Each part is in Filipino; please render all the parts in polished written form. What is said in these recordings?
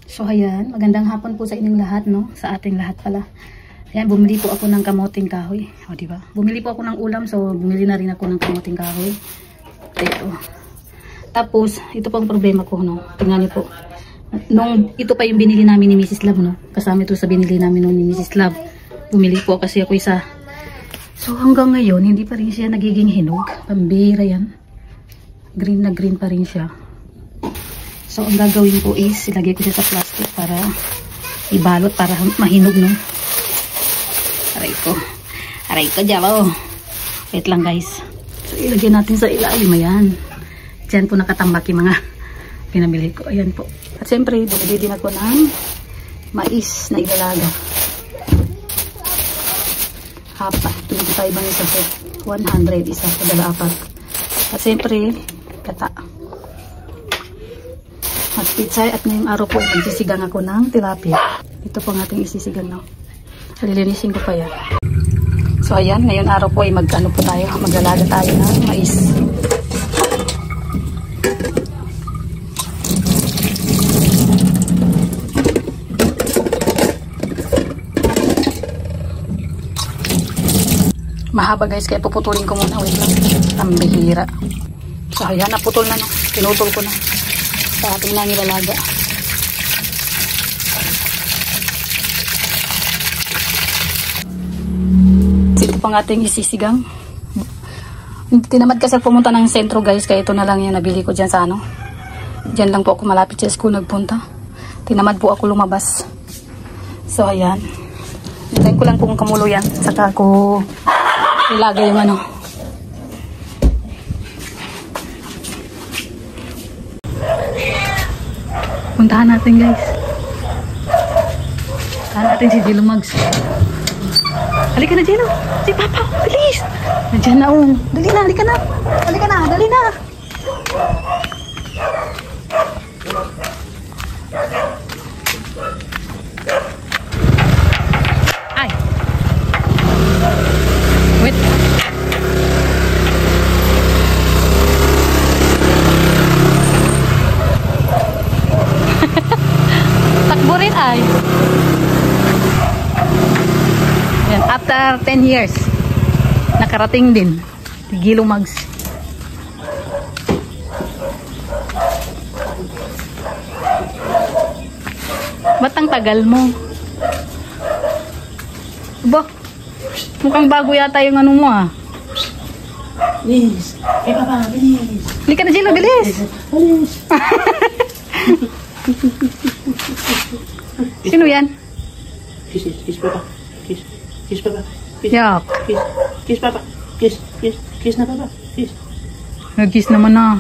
So ayan, magandang hapon po sa inyong lahat, no? Sa ating lahat pala. Ayan, bumili po ako ng kamoting kahoy. O, diba? Bumili po ako ng ulam, so bumili na rin ako ng kamoting kahoy. Ito. Tapos, ito pang problema ko, no? Tingnan niyo po. Ito pa yung binili namin ni Mrs. Love, no? Kasama ito sa binili namin ni Mrs. Love. Bumili po kasi ako isa. So hanggang ngayon, hindi pa rin siya nagiging hinog. Pambira yan. Green na green pa rin siya. So, ang gagawin ko is, ilagay ko siya sa plastic para ibalot, para mahinog, no? Aray ko. Aray ko, jalo. Wait lang, guys. So, ilagay natin sa ilalim. Ayan. Diyan po nakatambak yung mga pinamili ko. Ayan po. At siyempre, bumili din ako ng mais na ilalaga. Apat. 25 ang isa po. 100 isa. Kadala apat. At siyempre, gata. Magpitsay at ngayong araw po magsisigang ako ng tilapia. Ito po ang ating isisigang, no? Lilinisin ko pa yan. So ayan, ngayong araw po ay maglaga tayo ng mais. Mahaba, guys, kaya puputulin ko muna. Wait lang. Pambihira. So ayan, naputol na, no? Pinutol ko na. Sa ating na nilalaga. Ito pang ating isisigang. Tinamad kasi pumunta ng sentro, guys, kaya ito na lang yung nabili ko dyan sa ano. Dyan lang po ako malapit sa school nagpunta. Tinamad po ako lumabas. So ayan. Hintayin ko lang kung kamulo yan. Saka ako ilagay yung ano. Puntahan natin, guys. Puntahan natin si Jilo Mags. Halika na, Jilo. Si Papa, bilis. Nandiyan na, oh. Dali na, halika na. Halika na, dali na. Ay. Wait. Takbo rin ay. Yan, after 10 years nakarating din Gilo Mags. Ba't ang tagal mo? Ba? Mukhang bago yata yung ano mo, ah. Bilis. Eh, Papa, bilis. Halika na, Jilo, bilis. Bilis. Sino yan? Kiss, Papa. Kiss, Papa. Kiss. Yak. Kiss, Papa. Kiss na, Papa. Kiss. Nag-kiss naman na.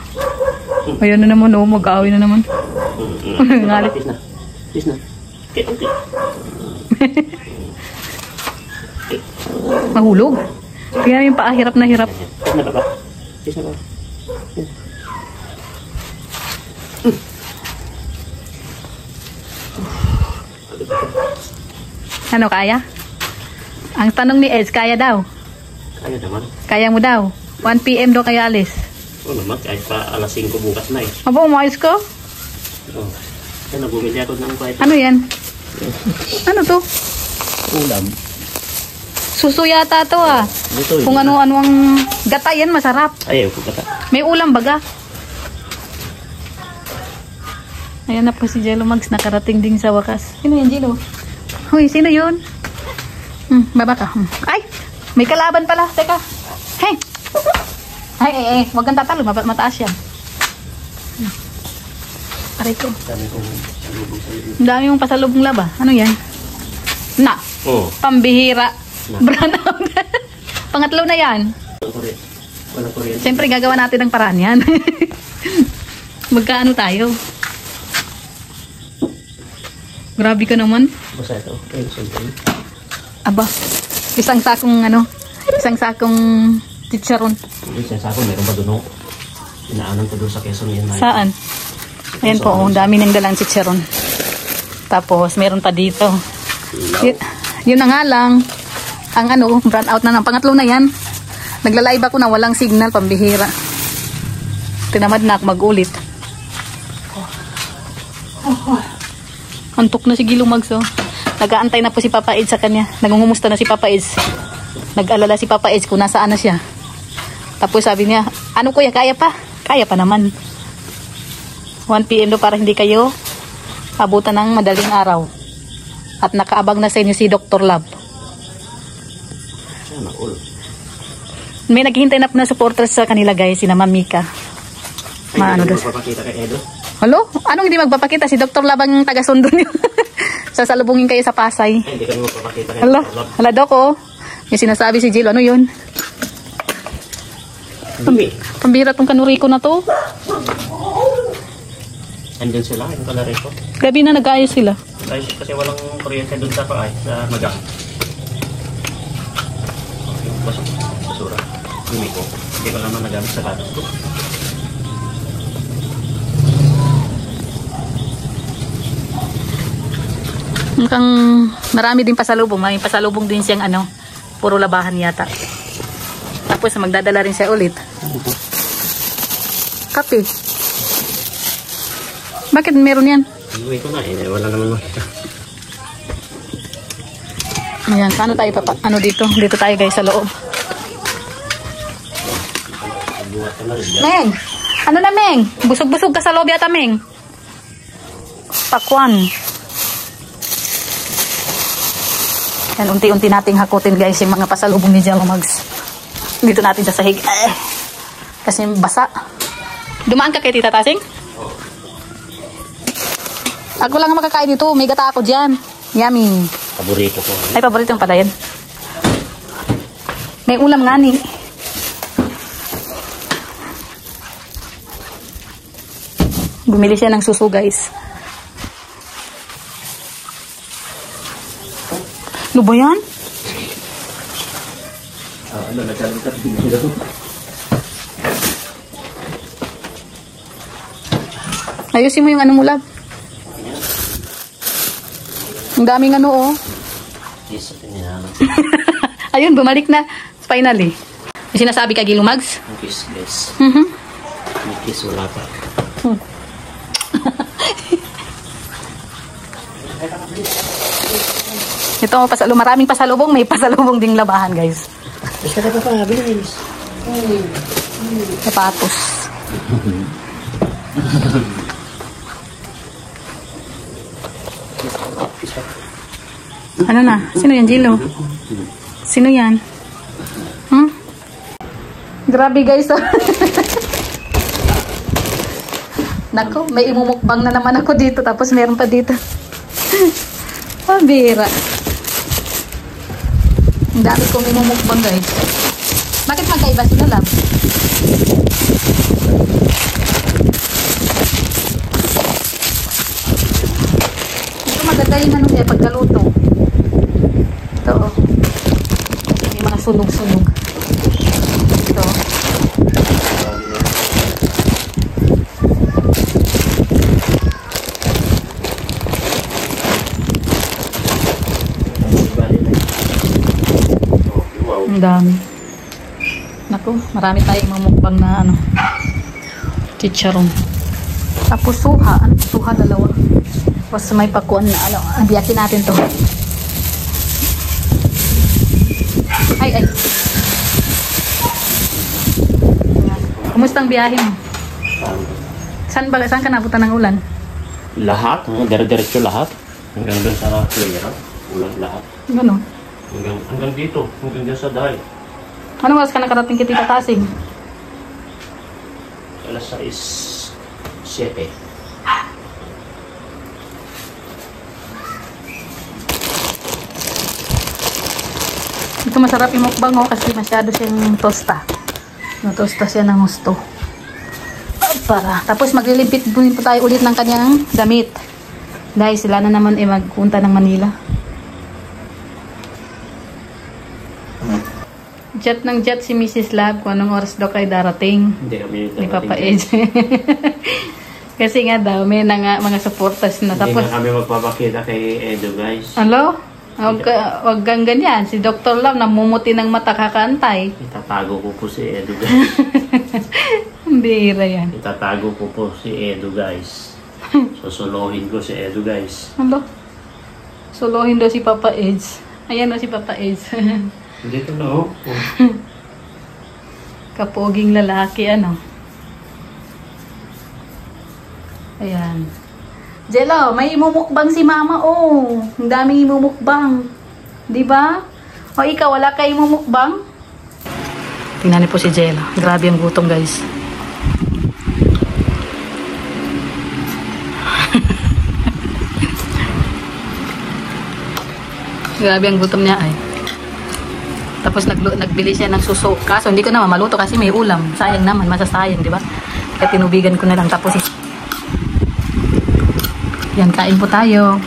Ayan na naman, oh. Mag-aaway na naman. Ngalit. Kiss na. Okay. Mahulog. Kaya yung paa, hirap na hirap. Kiss na, Papa. Kiss na, Papa. Kiss. Ano, kaya? Ang tanong ni Eds, kaya daw? Kaya naman. Kaya mo daw? 1 PM daw kayo alis? Oo naman, kahit pa alas 5 bukas na eh. Aba, umayos ko? Oo. Kaya nabumili ako ng kahit. Ano yan? Ano to? Ulam. Suso yata to, ah. Ito, Kung ano-ano ang gata yan, masarap. Ayaw ko kata. May ulam baga. Ayan na po si Jilo Mags, nakarating din sa wakas. Sino yan, Jilo? Hoy, sino yun? Baba ka. Ay, may kalaban pala. Teka. Hey. Ay, wag kang tatalo. Mataas yan. Aray ko. Ang dami mong pasalubong laba. Ano yan? Na. Oo. Pambihira. Brown out. Pangatlo na yan. Wala kuryente. Siyempre, gagawa natin ng paraan yan. Magkaano tayo? Grabe ka naman. Basta ito. Aba, isang sakong chicharon. Isang sako, meron ba doon? Inaanan ko doon sa Quezon yan. Saan? Ayan po, ang dami ng dalang chicharon. Tapos, meron pa dito. Yun na nga lang, ang brand out na ng pangatlo na yan. Nagla-live ako na walang signal, pambihira. Tinamad na ako mag-ulit. Antok na si Gilumags, oh. Nag-aantay na po si Papa Eds sa kanya. Nangungumusta na si Papa Eds. Nag-alala si Papa Eds kung nasaan na siya. Tapos sabi niya, ano kuya, kaya pa? Kaya pa naman. 1 PM do para hindi kayo abutan ng madaling araw. At nakaabang na sa inyo si Dr. Love. May naghihintay na po na supporters sa kanila guys, si Ma'am Mika. Maano daw. Magpapakita kay Edo? Hello? Anong hindi magpapakita? Si Dr. Love ang taga-sundo niyo. Sasalubungin kayo sa Pasay. Ay, hindi kami magpapakita kay Hala, Dr. Love. hala Doc, oh. May sinasabi si Jill, ano yun? Dumi. Pambira tong kanuriko na to. Andyan sila, yung kalari ko. Gabi na nag-ayos sila. Kasi walang kuryente doon sa Magang. Yung basura. Dumi ko. Hindi ko naman nagamit sa katas ko. Mukhang marami din pasalubong. May pasalubong din siyang ano, puro labahan yata. Tapos magdadala rin siya ulit. Kape. Bakit meron yan? Dumi ko na wala naman makita. Ayan, paano tayo ano dito? Dito tayo guys sa loob. Meng! Ano na Meng? Busog-busog ka sa loob yata Meng. Pakwan. Yan, unti-unti nating hakutin guys yung mga pasalubong ni Gilumags. Dito natin sa sahig. Kasi basa. Dumaan ka kay Tita Tasing? Ako lang ang makakain dito. May gata ako dyan. Yummy. Paborito ko. Ay, paborito yung pala yan. May ulam nga ni. Bumili siya ng suso guys. Ano ba yan? Ano, nagkalimutan dito. Ayusin mo yung ano mo, lab. Ang daming ano, oh. Yes, pininalang. Ayun, bumalik na. Finally. May sinasabi ka, Gilumags? Ang kiss, guys. Mhm. May kiss, wala pa. Ito, maraming pasalubong. May pasalubong ding labahan, guys. Basta ka pa, bilis. Sapatos. Ano na? Sino yan, Jilo? Sino yan? Hmm? Grabe, guys. Nako, may imumukbang na naman ako dito. Tapos meron pa dito. Pabira. Ang dami kong imumukbang, guys. Bakit magkaiba sila, lab? Ito maganda yung ano eh, pagkaluto. Ito, oh. May mga sunog-sunog. Ito. Ang dami. Naku, marami tayong mamukbang na ano. Chicharon. Tapos suha. Ano? Suha dalawa. Tapos may pakuan na ano. Biyakin natin to. Ay. Kumusta ang biyahe mo? Saan ka napunta ng ulan? Lahat? Dire-diretso lahat? Hanggang doon sa player. Ulan lahat. Gano'n. Hanggang dito. Hanggang dyan sa dahay. Anong oras ka nakarating kay Tita Tasing? Alas 6:07. Ito masarap yung mukbang oh, kasi masyado siyang tosta. Tosta siya ng gusto. Para. Tapos maglilipit din po tayo ulit ng kanyang damit. Dahil sila na naman magpunta ng Manila. Jet ng jet si Mrs. Lab kung anong oras daw kayo darating. Hindi kami Ni Papa Ed. Kasi nga daw, may mga supporters na. Hindi Tapos, na kami magpapakita kay Edo, guys. Alo? Huwag kang ganyan. Si Dr. Love namumuti ng mata kakantay. Itatago ko po si Edo, guys. Bihira yan. Itatago ko po si Edo, guys. So, Susuluhin ko si Edu, guys. Ano? Solohin daw si Papa Eds. Ayan daw si Papa Eds. Dito na, oh. Kapoging lalaki, ano. Ayan. Jello, may imumukbang si Mama, oh. Ang daming imumukbang. Diba? O ikaw, wala ka imumukbang? Tingnan niyo po si Jello. Grabe ang gutom, guys. Grabe ang gutom niya ay. Tapos nagbili siya ng suso. Kaso hindi ko naman maluto kasi may ulam. Sayang naman, masasayang, di ba? Kaya tinubigan ko na lang. Tapos yan, kain po tayo.